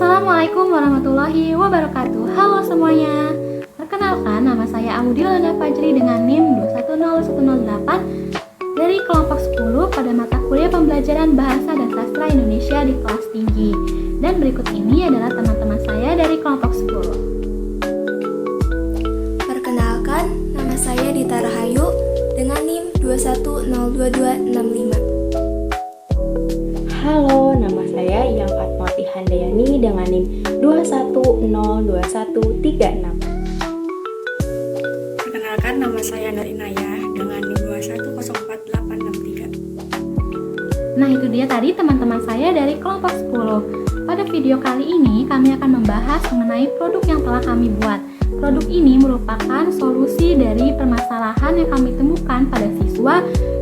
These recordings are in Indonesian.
Assalamualaikum warahmatullahi wabarakatuh. Halo semuanya. Perkenalkan, nama saya Amudilana Fajri dengan NIM 210108 dari kelompok 10 pada mata kuliah pembelajaran Bahasa dan Sastra Indonesia di kelas tinggi. Dan berikut ini adalah teman-teman saya dari kelompok 10. Perkenalkan, nama saya Dita Rahayu dengan NIM 21022265. Halo, nama saya Yang Fatmawati Handayani dengan NIM 21022136. Perkenalkan, nama saya Nur Inayah dengan NIM 2104863. Nah, itu dia tadi teman-teman saya dari kelompok 10. Pada video kali ini kami akan membahas mengenai produk yang telah kami buat. Produk ini merupakan solusi dari permasalahan yang kami temukan pada siswa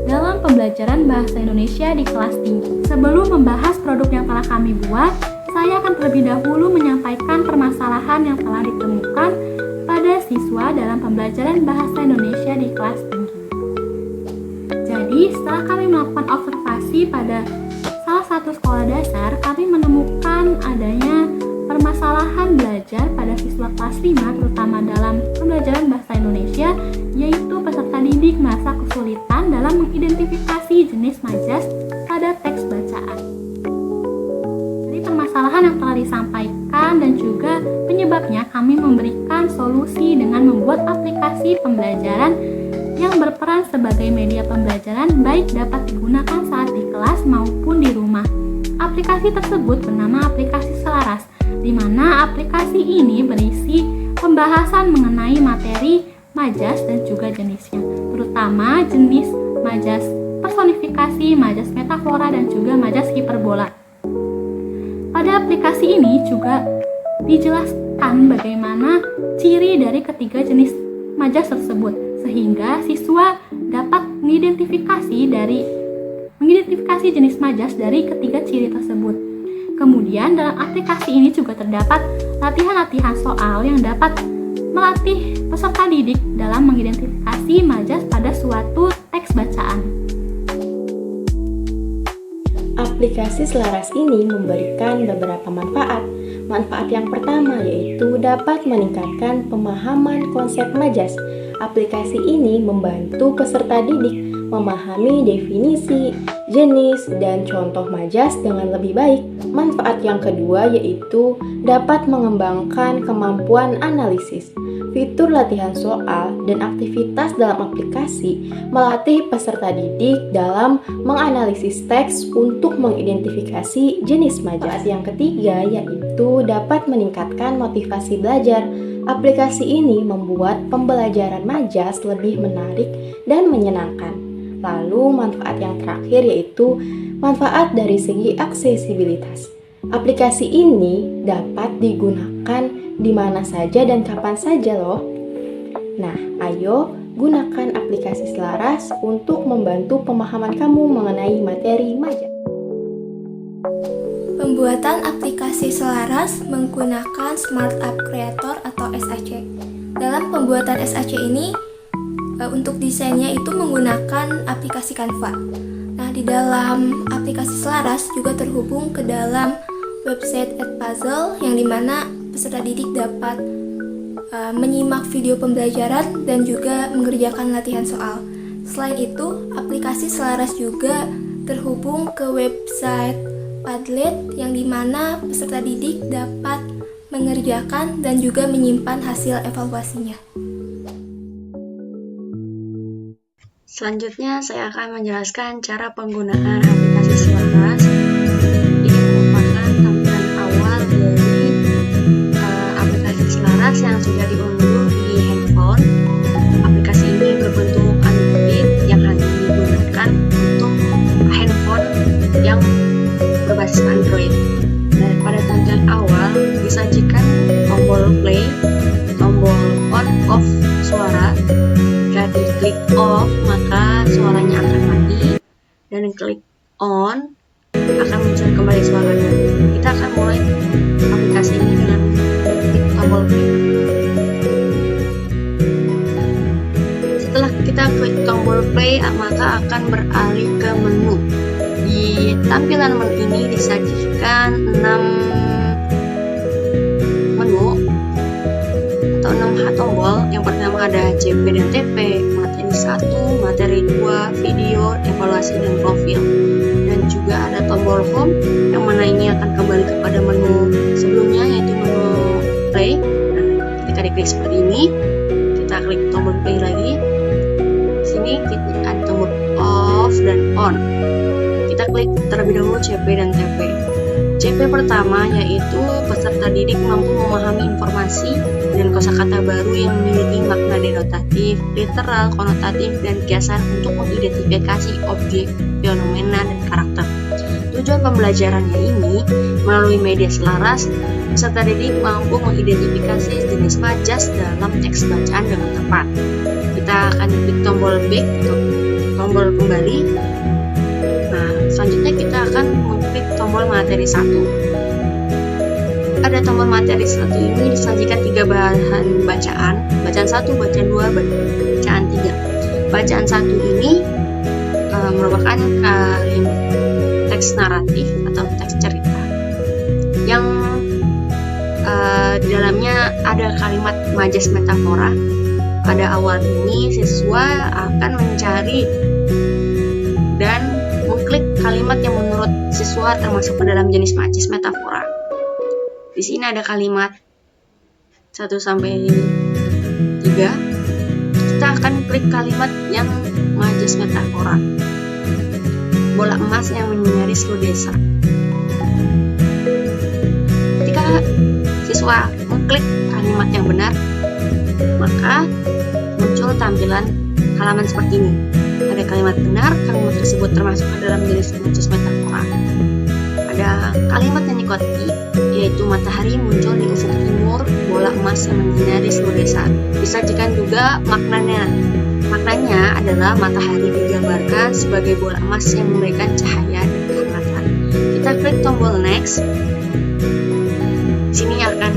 dalam pembelajaran bahasa Indonesia di kelas tinggi. Sebelum membahas produk yang telah kami buat, saya akan terlebih dahulu menyampaikan permasalahan yang telah ditemukan pada siswa dalam pembelajaran bahasa Indonesia di kelas tinggi. Jadi, setelah kami melakukan observasi pada salah satu sekolah dasar, kami menemukan adanya permasalahan belajar pada siswa kelas 5, terutama dalam pembelajaran bahasa Indonesia, yaitu peserta didik merasa kesulitan dalam mengidentifikasi jenis majas pada teks bacaan. Dari permasalahan yang telah disampaikan dan juga penyebabnya, kami memberikan solusi dengan membuat aplikasi pembelajaran yang berperan sebagai media pembelajaran, baik dapat digunakan saat di kelas maupun di rumah. Aplikasi tersebut bernama aplikasi Selaras, di mana aplikasi ini berisi pembahasan mengenai materi majas dan juga jenisnya, terutama jenis majas personifikasi, majas metafora, dan juga majas hiperbola. Pada aplikasi ini juga dijelaskan bagaimana ciri dari ketiga jenis majas tersebut, sehingga siswa dapat mengidentifikasi jenis majas dari ketiga ciri tersebut. Kemudian dalam aplikasi ini juga terdapat latihan-latihan soal yang dapat melatih peserta didik dalam mengidentifikasi majas pada suatu teks bacaan. Aplikasi Selaras ini memberikan beberapa manfaat. Manfaat yang pertama yaitu dapat meningkatkan pemahaman konsep majas. Aplikasi ini membantu peserta didik memahami definisi, jenis, dan contoh majas dengan lebih baik. Manfaat yang kedua yaitu dapat mengembangkan kemampuan analisis. Fitur latihan soal dan aktivitas dalam aplikasi melatih peserta didik dalam menganalisis teks untuk mengidentifikasi jenis majas. Yang ketiga yaitu dapat meningkatkan motivasi belajar. Aplikasi ini membuat pembelajaran majas lebih menarik dan menyenangkan. Lalu manfaat yang terakhir yaitu manfaat dari segi aksesibilitas. Aplikasi ini dapat digunakan di mana saja dan kapan saja loh. Nah, ayo gunakan aplikasi Selaras untuk membantu pemahaman kamu mengenai materi majas. Pembuatan aplikasi Selaras menggunakan Smart App Creator atau SAC. Dalam pembuatan SAC ini, untuk desainnya itu menggunakan aplikasi Canva. Nah, di dalam aplikasi Selaras juga terhubung ke dalam website Edpuzzle yang dimana peserta didik dapat menyimak video pembelajaran dan juga mengerjakan latihan soal. Selain itu, aplikasi Selaras juga terhubung ke website Padlet yang dimana peserta didik dapat mengerjakan dan juga menyimpan hasil evaluasinya. Selanjutnya, saya akan menjelaskan cara penggunaan aplikasi Selaras. Ini merupakan tampilan awal dari aplikasi Selaras yang sudah diunduh di handphone. Aplikasi ini berbentuk Android yang hanya digunakan untuk handphone yang berbasis Android. Dan pada tampilan awal disajikan tombol play, tombol on off suara. Jika diklik off, maka suaranya akan mati, dan klik on akan muncul kembali suaranya. Kita akan mulai aplikasi ini dengan klik tombol play. Setelah kita klik tombol play, maka akan beralih ke menu. Di tampilan menu ini disajikan 6 menu atau 6 tombol. Yang pertama ada CP dan TP, materi 1, materi 2, video, evaluasi, dan profil. Dan juga ada tombol home, yang mana ini akan kembali kepada menu sebelumnya, yaitu menu play. Nah, ketika diklik seperti ini, kita klik tombol play lagi. Di sini kita ada tombol off dan on. Kita klik terlebih dahulu CP dan TP. CP pertama yaitu peserta didik mampu memahami informasi dan kosakata baru yang memiliki makna denotatif, literal, konotatif, dan kiasan untuk mengidentifikasi objek, fenomena, dan karakter. Tujuan pembelajarannya ini, melalui media selaras, peserta didik mampu mengidentifikasi jenis majas dalam teks bacaan dengan tepat. Kita akan klik tombol back atau tombol kembali. Nah, selanjutnya kita akan mengklik tombol materi 1. Pada tombol materi 1 ini disajikan 3 bahan bacaan. Bacaan 1, bacaan 2, bacaan 3. Bacaan 1 ini merupakan teks naratif atau teks cerita yang di dalamnya ada kalimat majas metafora. Pada awal ini siswa akan mencari dan mengklik kalimat yang menurut siswa termasuk ke dalam jenis majas metafora. Di sini ada kalimat 1 sampai 3. Kita akan klik kalimat yang majas metafora. Bola emas yang menyinari seluruh desa. Ketika siswa mengklik kalimat yang benar, maka muncul tampilan halaman seperti ini. Ada kalimat benar, kalimat tersebut termasuk ke dalam jenis majas metafora. Ada kalimat yang dikoti, yaitu matahari muncul di ufuk timur, bola emas yang menyinari seluruh desa. Disajikan juga maknanya. Maknanya adalah matahari digambarkan sebagai bola emas yang memberikan cahaya dan kehangatan. Kita klik tombol next. Sini akan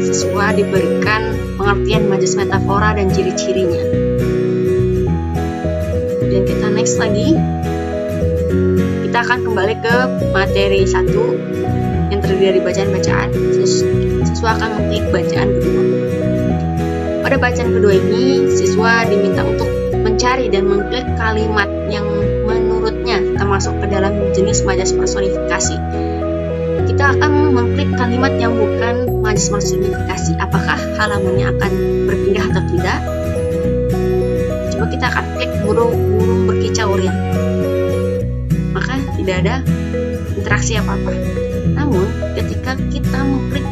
siswa diberikan pengertian majas metafora dan ciri-cirinya. Kemudian kita next lagi. Kita akan kembali ke materi 1 yang terdiri dari bacaan-bacaan. Siswa akan mengklik bacaan kedua. Pada bacaan kedua ini, siswa diminta untuk mencari dan mengklik kalimat yang menurutnya termasuk ke dalam jenis majas personifikasi. Kita akan mengklik kalimat yang bukan majas personifikasi. Apakah halamannya akan berpindah atau tidak? Coba kita akan klik burung berkicau riang. Maka tidak ada interaksi apa-apa. Namun, ketika kita mengklik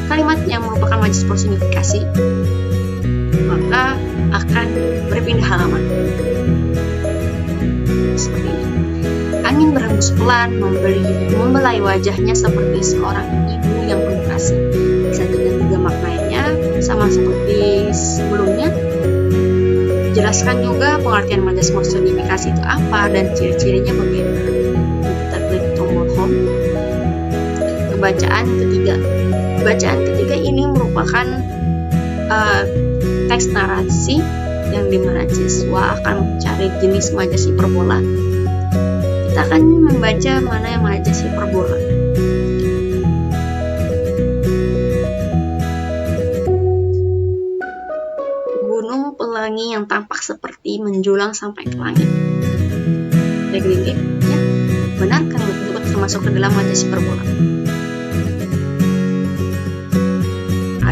kalimat yang merupakan majas personifikasi, maka akan berpindah halaman seperti ini. Angin berhembus pelan membelai wajahnya seperti seorang ibu yang penuh kasih. Disajikan 3 maknanya sama seperti sebelumnya. Jelaskan juga pengertian majas personifikasi itu apa dan ciri-cirinya bagaimana. Kita klik tombol home. Bacaan ketiga. Bacaan ketiga ini merupakan teks narasi yang dimana siswa akan mencari jenis majas hiperbola. Kita akan membaca mana yang majas hiperbola. Gunung pelangi yang tampak seperti menjulang sampai ke langit. Klik ya, benar kalimat tersebut termasuk ke dalam majas hiperbola.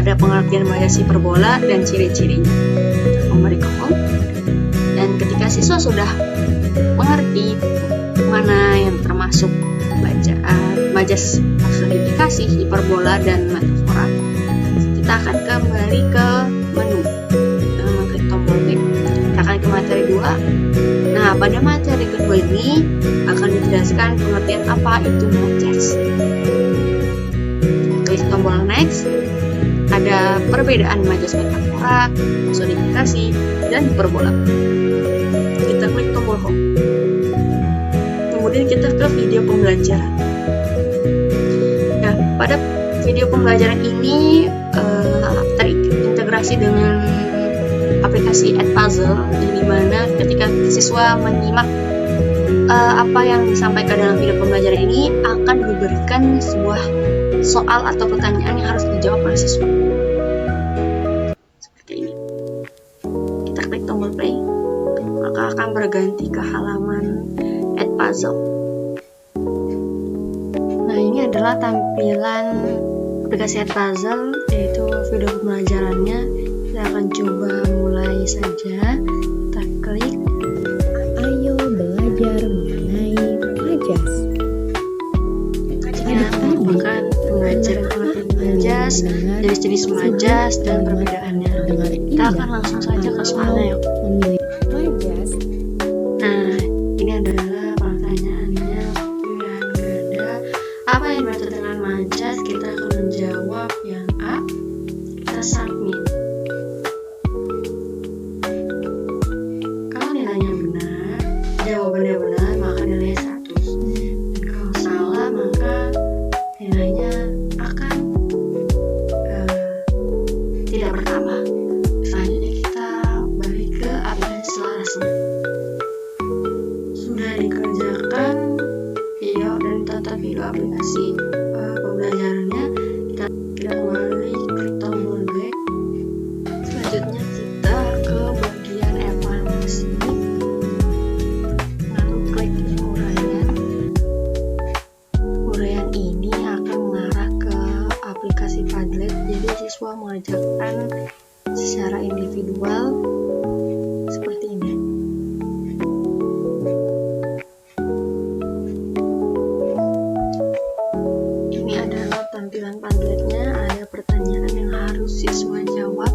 Ada pengertian majas hiperbola dan ciri-cirinya. Kembali ke home. Dan ketika siswa sudah mengerti mana yang termasuk bacaan majas personifikasi, hiperbola, dan metafora, kita akan kembali ke menu dengan mengklik tombol back. Kita akan ke materi 2. Nah, pada materi kedua ini akan dijelaskan pengertian apa itu majas. Klik tombol next. Ada perbedaan majas metafora, personifikasi, dan hiperbola. Kita klik tombol home. Kemudian kita ke video pembelajaran. Nah, pada video pembelajaran ini terintegrasi dengan aplikasi Edpuzzle, di mana ketika siswa menyimak apa yang disampaikan dalam video pembelajaran ini akan diberikan sebuah soal atau pertanyaan yang harus dijawab oleh siswa. Seperti ini. Kita klik tombol play, maka akan berganti ke halaman Add Puzzle. Nah, ini adalah tampilan aplikasi Add Puzzle, yaitu video pembelajarannya. Kita akan coba mulai saja. Kita klik. Ayo belajar mengenai majas. Ini merupakan pembelajaran pengertian majas, jenis-jenis majas, dan perbedaannya. Kita akan langsung saja ke soalnya yuk. Memilih majas. Nah, ini adalah pertanyaannya. Pilihan ganda. Apa yang dimaksud dengan majas? Kita akan menjawab yang A. Kita submit. Kalau nilainya benar, jawabannya benar, maka nilainya 100. Dan kalau salah, maka nilainya akan tidak bertambah. Selanjutnya kita balik ke aplikasi selarasnya. Sudah dikerjakan video dan tonton video aplikasi pembelajarannya. Kita kembali klik tombol back. Selanjutnya kita ke bagian evaluasi, lalu klik uraian. Uraian ini akan mengarah ke aplikasi Padlet, jadi siswa mengerjakan secara individual seperti ini. Ini adalah tampilan Padletnya, ada pertanyaan yang harus siswa jawab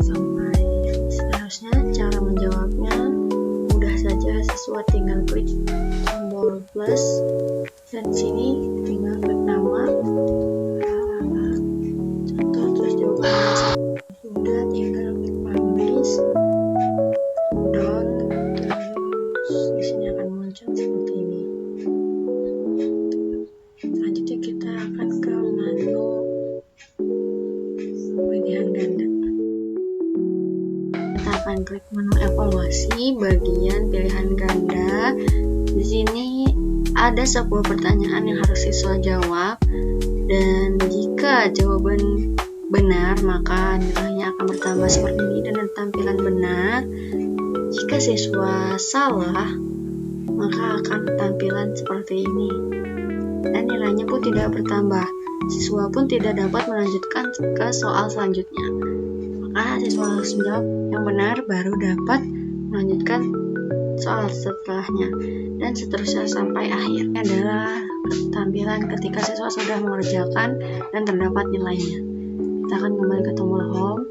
sampai seterusnya. Cara menjawabnya mudah saja, siswa tinggal klik tombol plus dan sini tinggal klik nama, contoh, terus jawabannya. Sudah tinggal klik publish, done, terus di sini akan muncul seperti ini. Selanjutnya kita akan ke menu pilihan ganda. Kita akan klik menu evaluasi bagian pilihan ganda. Di sini ada sebuah pertanyaan yang harus siswa jawab, dan jika jawaban benar maka nilainya akan bertambah seperti ini dan tampilan benar. Jika siswa salah maka akan tampilan seperti ini dan nilainya pun tidak bertambah. Siswa pun tidak dapat melanjutkan ke soal selanjutnya. Maka siswa harus menjawab yang benar baru dapat melanjutkan soal setelahnya, dan seterusnya sampai akhir. Ini adalah tampilan ketika siswa sudah mengerjakan dan terdapat nilainya. Kita akan kembali ke tombol home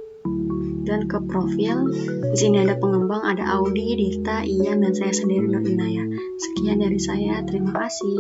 dan ke profil. Di sini ada pengembang, ada Audi, Dita, Ian, dan saya sendiri, Nur Inaya. Sekian dari saya, terima kasih.